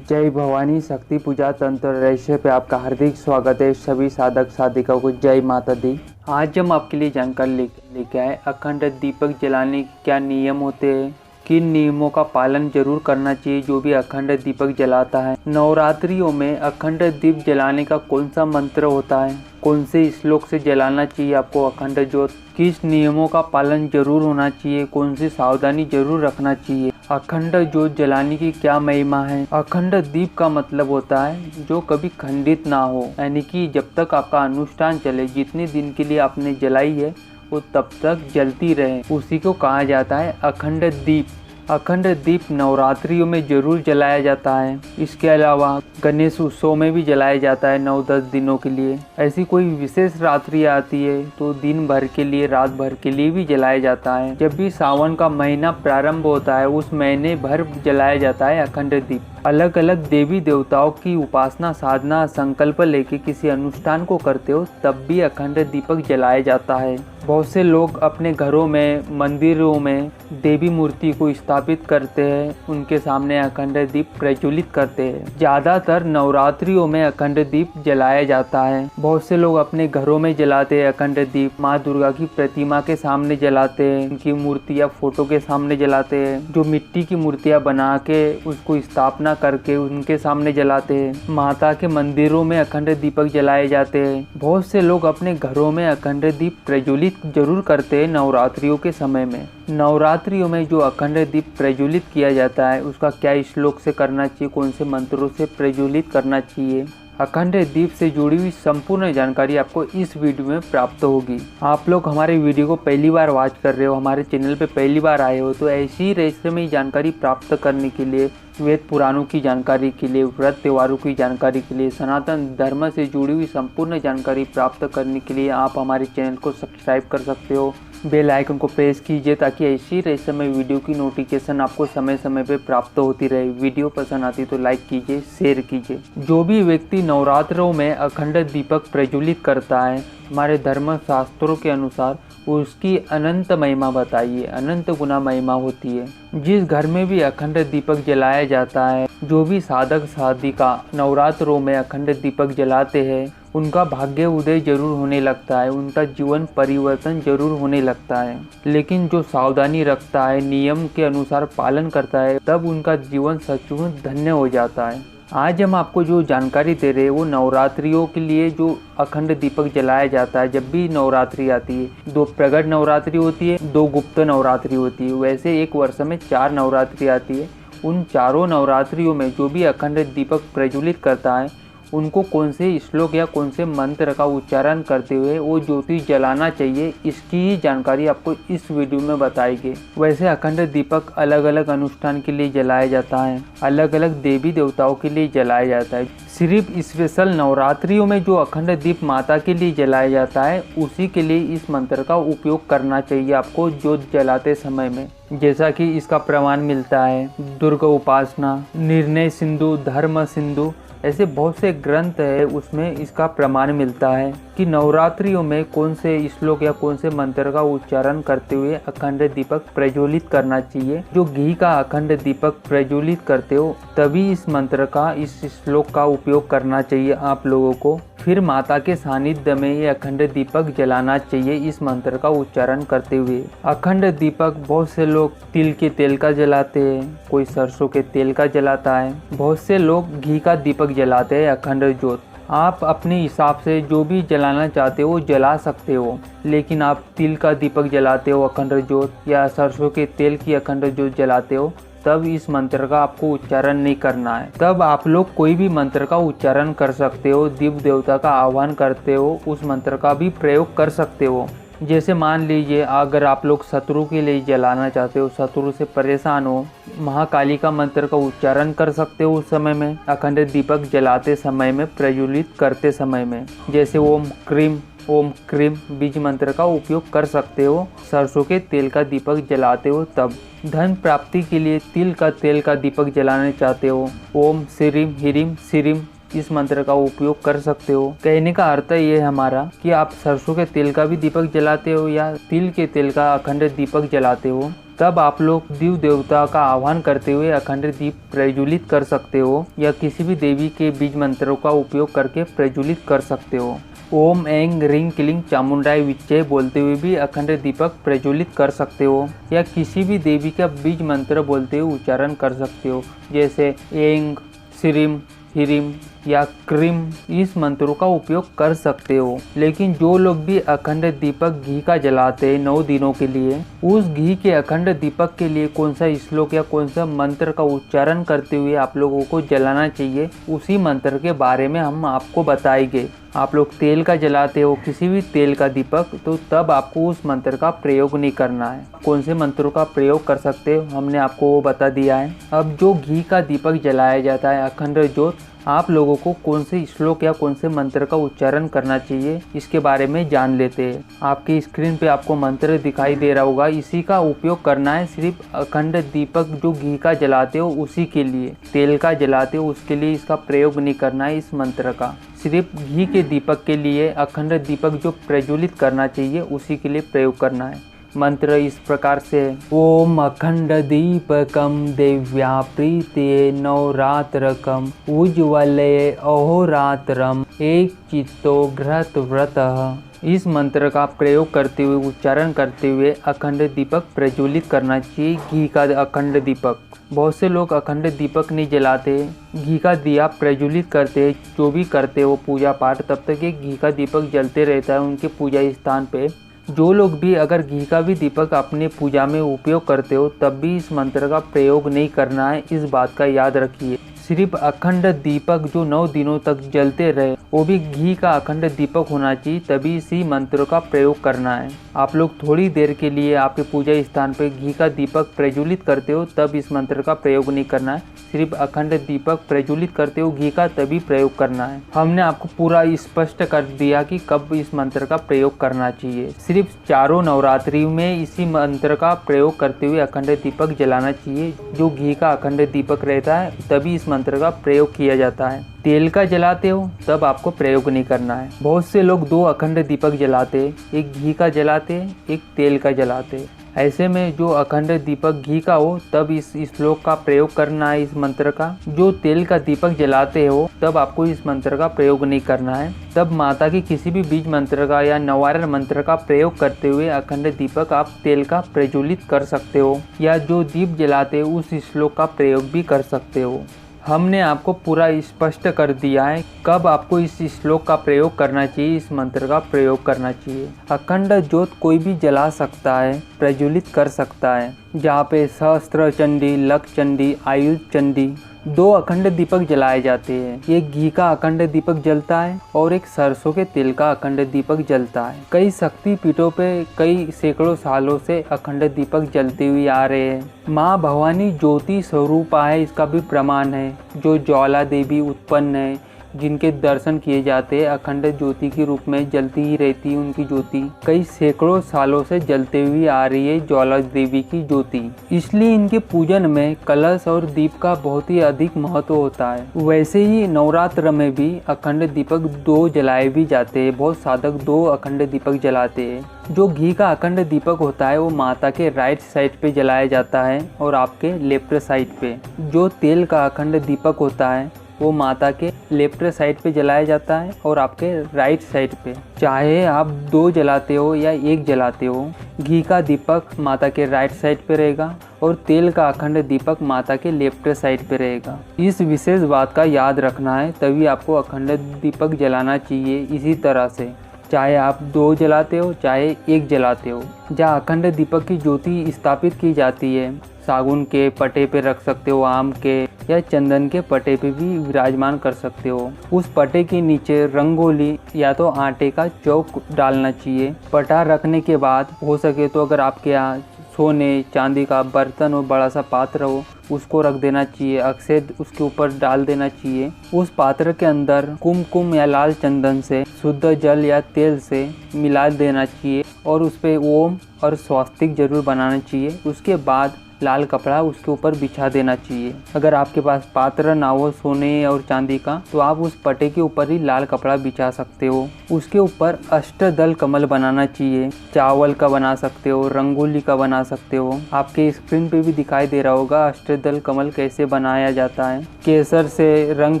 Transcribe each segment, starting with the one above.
जय भवानी शक्ति पूजा तंत्र रहस्य पे आपका हार्दिक स्वागत है। सभी साधक साधिकाओं को जय माता दी। आज हम आपके लिए जानकारी लेके आए अखंड दीपक जलाने के क्या नियम होते हैं, किन नियमों का पालन जरूर करना चाहिए जो भी अखंड दीपक जलाता है। नवरात्रियों में अखंड दीप जलाने का कौन सा मंत्र होता है, कौन से श्लोक से जलाना चाहिए आपको अखंड ज्योत, किस नियमों का पालन जरूर होना चाहिए, कौन सी सावधानी जरूर रखना चाहिए, अखंड ज्योत जलाने की क्या महिमा है। अखंड दीप का मतलब होता है जो कभी खंडित ना हो, यानी कि जब तक आपका अनुष्ठान चले, जितने दिन के लिए आपने जलाई है वो तब तक जलती रहे, उसी को कहा जाता है अखंड दीप। अखंड दीप नवरात्रियों में जरूर जलाया जाता है। इसके अलावा गणेश उत्सव में भी जलाया जाता है 9-10 दिनों के लिए। ऐसी कोई विशेष रात्रि आती है तो दिन भर के लिए, रात भर के लिए भी जलाया जाता है। जब भी सावन का महीना प्रारंभ होता है उस महीने भर जलाया जाता है अखंड दीप। अलग अलग देवी देवताओं की उपासना, साधना, संकल्प लेके किसी अनुष्ठान को करते हो तब भी अखंड दीपक जलाया जाता है। बहुत से लोग अपने घरों में, मंदिरों में देवी मूर्ति को स्थापित करते हैं, उनके सामने अखंड दीप प्रज्वलित करते हैं। ज्यादातर नवरात्रियों में अखंड दीप जलाया जाता है। बहुत से लोग अपने घरों में जलाते हैं अखंड दीप। माँ दुर्गा की प्रतिमा के सामने जलाते हैं, उनकी मूर्ति या फोटो के सामने जलाते हैं। जो मिट्टी की मूर्तियाँ बना के उसको स्थापना करके उनके सामने जलाते हैं। माता के मंदिरों में अखंड दीपक जलाए जाते हैं। बहुत से लोग अपने घरों में अखंड दीप प्रज्वलित जरूर करते हैं नवरात्रियों के समय में। नवरात्रियों में जो अखंड दीप प्रज्वलित किया जाता है उसका क्या श्लोक से करना चाहिए, कौन से मंत्रों से प्रज्वलित करना चाहिए, अखंड दीप से जुड़ी हुई संपूर्ण जानकारी आपको इस वीडियो में प्राप्त होगी। आप लोग हमारे वीडियो को पहली बार वॉच कर रहे हो, हमारे चैनल पे पहली बार आए हो, तो ऐसी ही रहस्यमयी जानकारी प्राप्त करने के लिए, वेद पुराणों की जानकारी के लिए, व्रत त्योहारों की जानकारी के लिए, सनातन धर्म से जुड़ी हुई संपूर्ण जानकारी प्राप्त करने के लिए आप हमारे चैनल को सब्सक्राइब कर सकते हो। बेल आइकन को प्रेस कीजिए ताकि ऐसी रहस्यमय वीडियो की नोटिफिकेशन आपको समय समय पे प्राप्त होती रहे। वीडियो पसंद आती तो लाइक कीजिए, शेयर कीजिए। जो भी व्यक्ति नवरात्रों में अखंड दीपक प्रज्वलित करता है, हमारे धर्म शास्त्रों के अनुसार उसकी अनंत महिमा बताइए, अनंत गुना महिमा होती है। जिस घर में भी अखंड दीपक जलाया जाता है, जो भी साधक साधिका नवरात्रों में अखंड दीपक जलाते हैं, उनका भाग्य उदय जरूर होने लगता है, उनका जीवन परिवर्तन जरूर होने लगता है। लेकिन जो सावधानी रखता है, नियम के अनुसार पालन करता है, तब उनका जीवन सचमुच धन्य हो जाता है। आज हम आपको जो जानकारी दे रहे हैं वो नवरात्रियों के लिए जो अखंड दीपक जलाया जाता है। जब भी नवरात्रि आती है, 2 प्रगट नवरात्रि होती है, 2 गुप्त नवरात्रि होती है। वैसे एक वर्ष में 4 नवरात्रि आती है। उन चारों नवरात्रियों में जो भी अखंड दीपक प्रज्वलित करता है उनको कौन से श्लोक या कौन से मंत्र का उच्चारण करते हुए वो ज्योति जलाना चाहिए, इसकी ही जानकारी आपको इस वीडियो में बताएंगे। वैसे अखंड दीपक अलग अलग अनुष्ठान के लिए जलाया जाता है, अलग अलग देवी देवताओं के लिए जलाया जाता है। सिर्फ स्पेशल नवरात्रियों में जो अखंड दीप माता के लिए जलाया जाता है उसी के लिए इस मंत्र का उपयोग करना चाहिए आपको ज्योत जलाते समय में। जैसा कि इसका प्रमाण मिलता है दुर्गा उपासना, निर्णय सिंधु, धर्म सिंधु, ऐसे बहुत से ग्रंथ है उसमें इसका प्रमाण मिलता है कि नवरात्रियों में कौन से श्लोक या कौन से मंत्र का उच्चारण करते हुए अखंड दीपक प्रज्वलित करना चाहिए। जो घी का अखंड दीपक प्रज्वलित करते हो तभी इस मंत्र का, इस श्लोक का उपयोग करना चाहिए आप लोगों को। फिर माता के सानिध्य में ये अखंड दीपक जलाना चाहिए इस मंत्र का उच्चारण करते हुए। अखंड दीपक बहुत से लोग तिल के तेल का जलाते हैं, कोई सरसों के तेल का जलाता है, बहुत से लोग घी का दीपक जलाते हैं अखंड ज्योत। आप अपने हिसाब से जो भी जलाना चाहते हो जला सकते हो, लेकिन आप तिल का दीपक जलाते हो अखंड ज्योत या सरसों के तेल की अखंड ज्योत जलाते हो तब इस मंत्र का आपको उच्चारण नहीं करना है। तब आप लोग कोई भी मंत्र का उच्चारण कर सकते हो, दिव्य देवता का आह्वान करते हो, उस मंत्र का भी प्रयोग कर सकते हो। जैसे मान लीजिए अगर आप लोग शत्रु के लिए जलाना चाहते हो, शत्रु से परेशान हो, महाकाली का मंत्र का उच्चारण कर सकते हो उस समय में, अखंड दीपक जलाते समय में, प्रज्वलित करते समय में। जैसे ओम क्रीम बीज मंत्र का उपयोग कर सकते हो सरसों के तेल का दीपक जलाते हो तब। धन प्राप्ति के लिए तिल का तेल का दीपक जलाना चाहते हो, ओम श्रीम ह्रीम श्रीम इस मंत्र का उपयोग कर सकते हो। कहने का अर्थ ये है हमारा कि आप सरसों के तेल का भी दीपक जलाते हो या तिल के तेल का अखंड दीपक जलाते हो, तब आप लोग देव देवता का आह्वान करते हुए अखंड दीप प्रज्वलित कर सकते हो या किसी भी देवी के बीज मंत्रों का उपयोग करके प्रज्वलित कर सकते हो। ओम ऐं ह्रीं क्लीं चामुंडाय विच्चे बोलते हुए भी अखंड दीपक प्रज्वलित कर सकते हो या किसी भी देवी का बीज मंत्र बोलते हुए उच्चारण कर सकते हो, जैसे ऐं श्रीं ह्रीं या क्रीम, इस मंत्रों का उपयोग कर सकते हो। लेकिन जो लोग भी अखंड दीपक घी का जलाते हैं 9 दिनों के लिए, उस घी के अखंड दीपक के लिए कौन सा श्लोक या कौन सा मंत्र का उच्चारण करते हुए आप लोगों को जलाना चाहिए, उसी मंत्र के बारे में हम आपको बताएंगे। आप लोग तेल का जलाते हो किसी भी तेल का दीपक, तो तब आपको उस मंत्र का प्रयोग नहीं करना है। कौन से मंत्रों का प्रयोग कर सकते हो हमने आपको वो बता दिया है। अब जो घी का दीपक जलाया जाता है अखंड ज्योत, आप लोगों को कौन से श्लोक या कौन से मंत्र का उच्चारण करना चाहिए इसके बारे में जान लेते हैं। आपकी स्क्रीन पे आपको मंत्र दिखाई दे रहा होगा, इसी का उपयोग करना है सिर्फ अखंड दीपक जो घी का जलाते हो उसी के लिए। तेल का जलाते हो उसके लिए इसका प्रयोग नहीं करना है इस मंत्र का। सिर्फ घी के दीपक के लिए अखंड दीपक जो प्रज्वलित करना चाहिए उसी के लिए प्रयोग करना है। मंत्र इस प्रकार से है। ओम अखंड दीपकम देव्या प्रीते नवरात्रकम उज्ज्वले अहोरात्रम एक चित्तो घृत व्रतः। इस मंत्र का प्रयोग करते हुए उच्चारण करते हुए अखंड दीपक प्रज्वलित करना चाहिए, घी का अखंड दीपक। बहुत से लोग अखंड दीपक नहीं जलाते, घी का दिया प्रज्वलित करते, जो भी करते हो पूजा पाठ, तब तक ये घी का दीपक जलते रहता है उनके पूजा स्थान पे। जो लोग भी अगर घी का भी दीपक अपने पूजा में उपयोग करते हो तब भी इस मंत्र का प्रयोग नहीं करना है, इस बात का याद रखिए। सिर्फ अखंड दीपक जो 9 दिनों तक जलते रहे वो भी घी का अखंड दीपक होना चाहिए, तभी इसी मंत्र का प्रयोग करना है। आप लोग थोड़ी देर के लिए आपके पूजा स्थान पर घी का दीपक प्रज्वलित करते हो तब इस मंत्र का प्रयोग नहीं करना है। सिर्फ अखंड दीपक प्रज्वलित करते हो घी का तभी प्रयोग करना है। हमने आपको पूरा स्पष्ट कर दिया कि कब इस मंत्र का प्रयोग करना चाहिए। सिर्फ चारों नवरात्रि में इसी मंत्र का प्रयोग करते हुए अखंड दीपक जलाना चाहिए। जो घी का अखंड दीपक रहता है तभी इस मंत्र का प्रयोग किया जाता है। तेल का जलाते हो तब आपको प्रयोग नहीं करना है। बहुत से लोग 2 अखंड दीपक जलाते, एक घी का जलाते एक तेल का जलाते। ऐसे में जो अखंड दीपक घी का हो तब इस श्लोक का प्रयोग करना है इस मंत्र का। जो तेल का दीपक जलाते हो तब आपको इस मंत्र का प्रयोग नहीं करना है। तब माता की किसी भी बीज मंत्र का या नवारण मंत्र का प्रयोग करते हुए अखंड दीपक आप तेल का प्रज्वलित कर सकते हो या जो दीप जलाते हो उस श्लोक का प्रयोग भी कर सकते हो। हमने आपको पूरा स्पष्ट कर दिया है कब आपको इस श्लोक का प्रयोग करना चाहिए, इस मंत्र का प्रयोग करना चाहिए। अखंड ज्योत कोई भी जला सकता है, प्रज्वलित कर सकता है। जहाँ पे सहस्त्र चंडी, लख चंडी, आयुध चंडी 2 अखंड दीपक जलाए जाते हैं। एक घी का अखंड दीपक जलता है और एक सरसों के तेल का अखंड दीपक जलता है। कई शक्ति पीठों पे कई सैकड़ों सालों से अखंड दीपक जलते हुए आ रहे हैं। माँ भवानी ज्योति स्वरूपा है, इसका भी प्रमाण है। जो ज्वाला देवी उत्पन्न है, जिनके दर्शन किए जाते हैं, अखंड ज्योति के रूप में जलती ही रहती है उनकी ज्योति। कई सैकड़ों सालों से जलते हुए आ रही है ज्वाला देवी की ज्योति। इसलिए इनके पूजन में कलश और दीप का बहुत ही अधिक महत्व होता है। वैसे ही नवरात्र में भी अखंड दीपक 2 जलाए भी जाते हैं। बहुत साधक 2 अखंड दीपक जलाते हैं। जो घी का अखंड दीपक होता है वो माता के राइट साइड पे जलाया जाता है और आपके लेफ्ट साइड पे। जो तेल का अखंड दीपक होता है वो माता के लेफ्ट साइड पे जलाया जाता है और आपके राइट साइड पे। चाहे आप 2 जलाते हो या 1 जलाते हो, घी का दीपक माता के राइट साइड पे रहेगा और तेल का अखंड दीपक माता के लेफ्ट साइड पे रहेगा। इस विशेष बात का याद रखना है, तभी आपको अखंड दीपक जलाना चाहिए। इसी तरह से चाहे आप 2 जलाते हो चाहे 1 जलाते हो। जहाँ अखंड दीपक की ज्योति स्थापित की जाती है, सागुन के पटे पे रख सकते हो, आम के या चंदन के पटे पे भी विराजमान कर सकते हो। उस पटे के नीचे रंगोली या तो आटे का चौक डालना चाहिए। पटा रखने के बाद हो सके तो अगर आपके यहाँ सोने चांदी का बर्तन हो, बड़ा सा पात्र हो, उसको रख देना चाहिए। अक्षत उसके ऊपर डाल देना चाहिए। उस पात्र के अंदर कुमकुम या लाल चंदन से शुद्ध जल या तेल से मिला देना चाहिए और उस पे ओम और स्वास्तिक जरूर बनाना चाहिए। उसके बाद लाल कपड़ा उसके ऊपर बिछा देना चाहिए। अगर आपके पास पात्र ना हो सोने और चांदी का तो आप उस पटे के ऊपर ही लाल कपड़ा बिछा सकते हो। उसके ऊपर अष्टदल कमल बनाना चाहिए। चावल का बना सकते हो, रंगोली का बना सकते हो। आपके स्क्रीन पे भी दिखाई दे रहा होगा अष्टदल कमल कैसे बनाया जाता है। केसर से रंग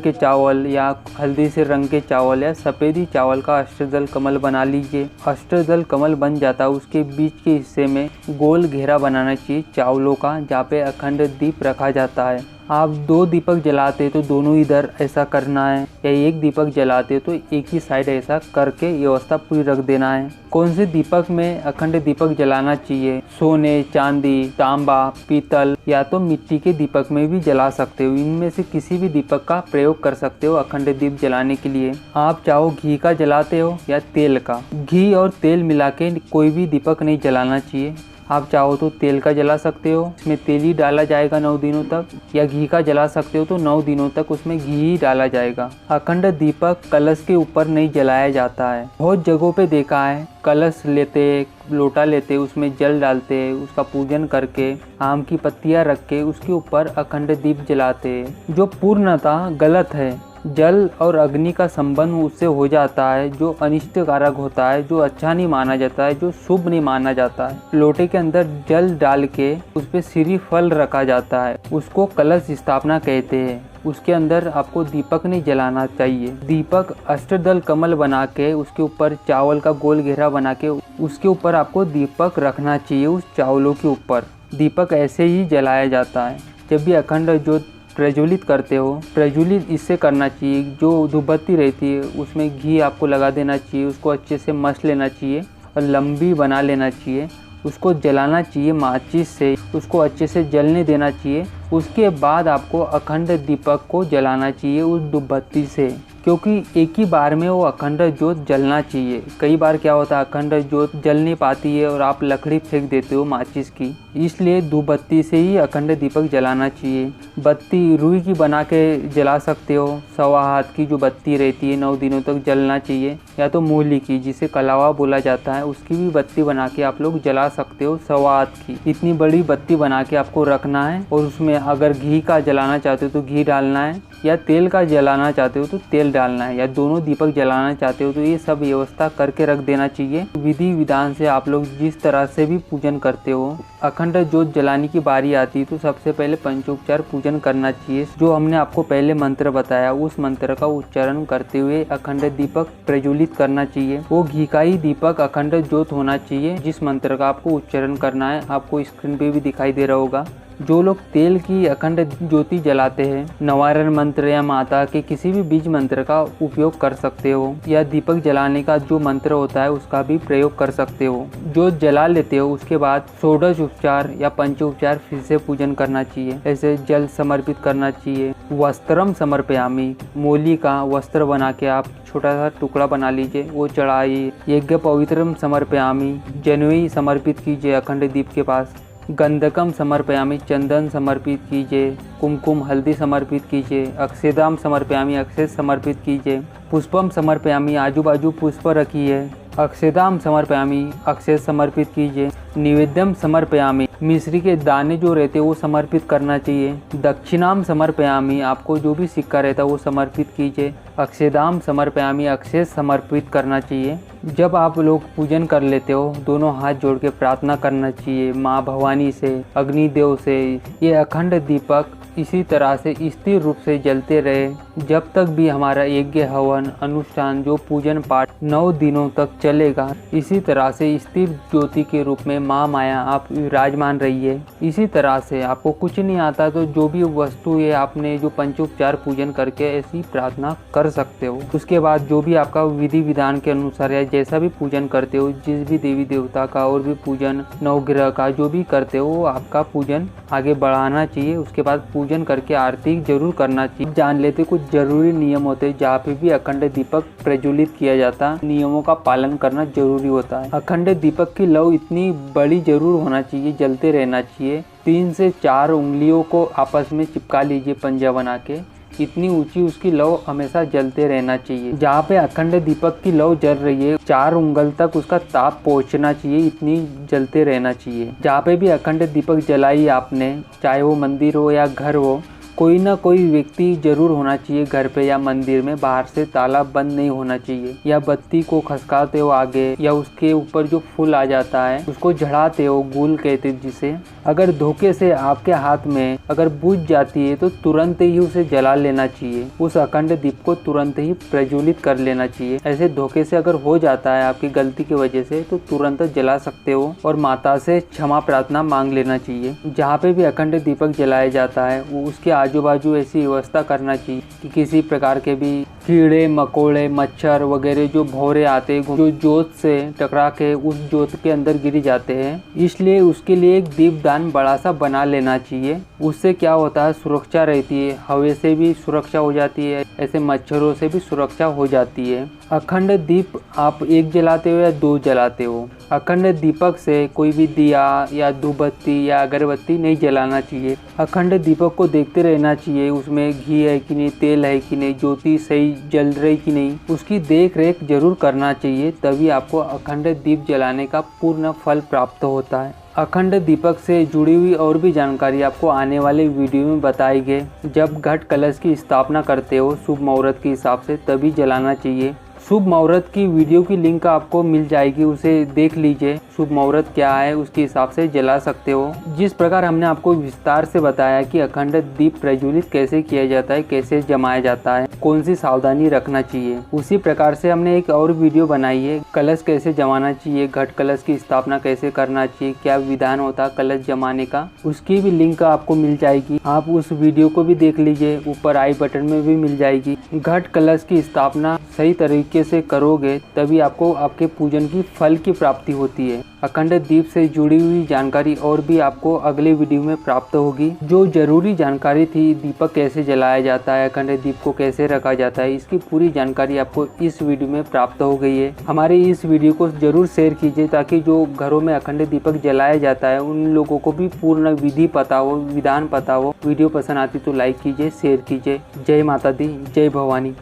के चावल या हल्दी से रंग के चावल या सफ़ेदी चावल का अष्टदल कमल बना लीजिए। अष्टदल कमल बन जाता है, उसके बीच के हिस्से में गोल घेरा बनाना चाहिए चावलों का, जहाँ पे अखंड दीप रखा जाता है। आप 2 दीपक जलाते तो दोनों इधर ऐसा करना है, या एक दीपक जलाते तो एक ही साइड ऐसा करके व्यवस्था पूरी रख देना है। कौन से दीपक में अखंड दीपक जलाना चाहिए? सोने, चांदी, तांबा, पीतल या तो मिट्टी के दीपक में भी जला सकते हो। इनमें से किसी भी दीपक का प्रयोग कर सकते हो अखंड दीप जलाने के लिए। आप चाहो घी का जलाते हो या तेल का। घी और तेल मिला के कोई भी दीपक नहीं जलाना चाहिए। आप चाहो तो तेल का जला सकते हो, इसमें तेल ही डाला जाएगा 9 दिनों तक, या घी का जला सकते हो तो 9 दिनों तक उसमें घी ही डाला जाएगा। अखंड दीपक कलश के ऊपर नहीं जलाया जाता है। बहुत जगहों पे देखा है कलश लेते, लोटा लेते, उसमें जल डालते, उसका पूजन करके आम की पत्तियां रख के उसके ऊपर अखंड दीप जलाते, जो पूर्णतः गलत है। जल और अग्नि का संबंध उससे हो जाता है जो अनिष्टकारक होता है, जो अच्छा नहीं माना जाता है, जो शुभ नहीं माना जाता है। लोटे के अंदर जल डाल के उस पे श्री फल रखा जाता है, उसको कलश स्थापना कहते हैं। उसके अंदर आपको दीपक नहीं जलाना चाहिए। दीपक अष्टदल कमल बना के उसके ऊपर चावल का गोल घेरा बना के उसके ऊपर आपको दीपक रखना चाहिए। उस चावलों के ऊपर दीपक ऐसे ही जलाया जाता है। जब भी अखंड ज्योत प्रज्वलित करते हो, प्रज्वलित इससे करना चाहिए, जो धूपबत्ती रहती है उसमें घी आपको लगा देना चाहिए, उसको अच्छे से मस लेना चाहिए और लंबी बना लेना चाहिए। उसको जलाना चाहिए माचिस से, उसको अच्छे से जलने देना चाहिए। उसके बाद आपको अखंड दीपक को जलाना चाहिए उस धूपबत्ती से, क्योंकि एक ही बार में वो अखंड ज्योत जलना चाहिए। कई बार क्या होता है अखंड ज्योत जल नहीं पाती है और आप लकड़ी फेंक देते हो माचिस की, इसलिए धूपबत्ती से ही अखंड दीपक जलाना चाहिए। बत्ती रुई की बना के जला सकते हो, 1.25 हाथ की जो बत्ती रहती है 9 दिनों तक जलना चाहिए, या तो मूली की जिसे कलावा बोला जाता है उसकी भी बत्ती बना के आप लोग जला सकते हो 1.25 हाथ की। इतनी बड़ी बत्ती बना के आपको रखना है और उसमें अगर घी का जलाना चाहते हो तो घी डालना है, या तेल का जलाना चाहते हो तो तेल डालना है, या दोनों दीपक जलाना चाहते हो तो ये सब व्यवस्था करके रख देना चाहिए। विधि विधान से आप लोग जिस तरह से भी पूजन करते हो, अखंड ज्योत जलाने की बारी आती है तो सबसे पहले पंचोपचार पूजन करना चाहिए। जो हमने आपको पहले मंत्र बताया उस मंत्र का उच्चारण करते हुए अखंड दीपक प्रज्वलित करना चाहिए। वो घी का ही दीपक अखंड ज्योत होना चाहिए जिस मंत्र का आपको उच्चारण करना है। आपको स्क्रीन पे भी दिखाई दे रहा होगा। जो लोग तेल की अखंड ज्योति जलाते हैं, नवारण मंत्र या माता के किसी भी बीज मंत्र का उपयोग कर सकते हो, या दीपक जलाने का जो मंत्र होता है उसका भी प्रयोग कर सकते हो। जो जला लेते हो उसके बाद षोडश उपचार या पंचोपचार फिर से पूजन करना चाहिए। ऐसे जल समर्पित करना चाहिए। वस्त्रम समर्पयामि, मोली का वस्त्र बना के आप छोटा सा टुकड़ा बना लीजिए, वो चढ़ाइए। यज्ञ पवित्रम समर्पयामि, जनवी समर्पित कीजिए अखंड दीप के पास। गंधकम समर्पयामि, चंदन समर्पित कीजिए। कुमकुम हल्दी समर्पित कीजिए। अक्षेदाम समर्पयामि, अक्षेद समर्पित कीजिए। पुष्पम समर्पयामि, आजू बाजू पुष्प रखिए। अक्षेदाम समर्पयामि, अक्षेद समर्पित कीजिए। निवेद्यम समर्पयामि, मिश्री के दाने जो रहते हैं वो समर्पित करना चाहिए। दक्षिणाम समर्पयामि, आपको जो भी सिक्का रहता है वो समर्पित कीजिए। अक्षेदाम समर्पयामि, अक्षेद समर्पित करना चाहिए। जब आप लोग पूजन कर लेते हो दोनों हाथ जोड़ के प्रार्थना करना चाहिए माँ भवानी से, अग्निदेव से, ये अखंड दीपक इसी तरह से स्थिर रूप से जलते रहे जब तक भी हमारा यज्ञ हवन अनुष्ठान जो पूजन पाठ 9 दिनों तक चलेगा। इसी तरह से स्थिर ज्योति के रूप में माँ माया आप विराजमान रहिए। इसी तरह से आपको कुछ नहीं आता तो जो भी वस्तु है आपने जो पंचोपचार पूजन करके ऐसी प्रार्थना कर सकते हो। उसके बाद जो भी आपका विधि विधान के अनुसार या जैसा भी पूजन करते हो, जिस भी देवी देवता का और भी पूजन नवग्रह का जो भी करते हो वो आपका पूजन आगे बढ़ाना चाहिए। उसके बाद पूजन करके आरती जरूर करना चाहिए। जान लेते कुछ जरूरी नियम होते हैं जहाँ पे भी अखंड दीपक प्रज्वलित किया जाता है, नियमों का पालन करना जरूरी होता है। अखंड दीपक की लौ इतनी बड़ी जरूर होना चाहिए, जलते रहना चाहिए। 3 से 4 उंगलियों को आपस में चिपका लीजिए पंजा बना के, इतनी ऊंची उसकी लौ हमेशा जलते रहना चाहिए। जहाँ पे अखंड दीपक की लौ जल रही है 4 उंगल तक उसका ताप पहुँचना चाहिए, इतनी जलते रहना चाहिए। जहाँ पे भी अखंड दीपक जलाई आपने, चाहे वो मंदिर हो या घर हो, कोई ना कोई व्यक्ति जरूर होना चाहिए घर पे या मंदिर में। बाहर से ताला बंद नहीं होना चाहिए। या बत्ती को खसकाते हो आगे, या उसके ऊपर जो फूल आ जाता है उसको झड़ाते हो, गुल कहते जिसे। अगर धोखे से आपके हाथ में अगर बुझ जाती है तो तुरंत ही उसे जला लेना चाहिए। उस अखंड दीप को तुरंत ही प्रज्वलित कर लेना चाहिए। ऐसे धोखे से अगर हो जाता है आपकी गलती की वजह से तो तुरंत जला सकते हो और माता से क्षमा प्रार्थना मांग लेना चाहिए। जहाँ पे भी अखंड दीपक जलाया जाता है वो उसके आजू बाजू ऐसी व्यवस्था करना चाहिए कि किसी प्रकार के भी कीड़े मकोड़े मच्छर वगैरह जो भौरे आते हैं, जो जोत से टकरा के उस जोत के अंदर गिर जाते हैं, इसलिए उसके लिए एक दीपदान बड़ा सा बना लेना चाहिए। उससे क्या होता है, सुरक्षा रहती है, हवा से भी सुरक्षा हो जाती है, ऐसे मच्छरों से भी सुरक्षा हो जाती है। अखंड दीप आप एक जलाते हो या 2 जलाते हो, अखंड दीपक से कोई भी दिया या धूपबत्ती या अगरबत्ती नहीं जलाना चाहिए। अखंड दीपक को देखते रहना चाहिए, उसमें घी है कि नहीं, तेल है कि नहीं, ज्योति सही जल रही कि नहीं, उसकी देख रेख जरूर करना चाहिए। तभी आपको अखंड दीप जलाने का पूर्ण फल प्राप्त होता है। अखंड दीपक से जुड़ी हुई और भी जानकारी आपको आने वाले वीडियो में बताई गई। जब घट कलश की स्थापना करते हो शुभ मुहूर्त के हिसाब से तभी जलाना चाहिए। शुभ मुहूर्त की वीडियो की लिंक आपको मिल जाएगी, उसे देख लीजिए। शुभ मुहूर्त क्या है उसके हिसाब से जला सकते हो। जिस प्रकार हमने आपको विस्तार से बताया कि अखंड दीप प्रज्वलित कैसे किया जाता है, कैसे जमाया जाता है, कौन सी सावधानी रखना चाहिए, उसी प्रकार से हमने एक और वीडियो बनाई है, कलश कैसे जमाना चाहिए, घट कलश की स्थापना कैसे करना चाहिए, क्या विधान होता है कलश जमाने का, उसकी भी लिंक आपको मिल जाएगी। आप उस वीडियो को भी देख लीजिए, ऊपर आई बटन में भी मिल जाएगी। घट कलश की स्थापना सही तरीके से करोगे तभी आपको आपके पूजन की फल की प्राप्ति होती है। अखंड दीप से जुड़ी हुई जानकारी और भी आपको अगले वीडियो में प्राप्त होगी। जो जरूरी जानकारी थी, दीपक कैसे जलाया जाता है, अखंड दीप को कैसे रखा जाता है, इसकी पूरी जानकारी आपको इस वीडियो में प्राप्त हो गई है। हमारे इस वीडियो को जरूर शेयर कीजिए ताकि जो घरों में अखंड दीपक जलाया जाता है उन लोगों को भी पूर्ण विधि पता हो, विधान पता हो। वीडियो पसंद आती तो लाइक कीजिए, शेयर कीजिए। जय माता दी, जय भवानी।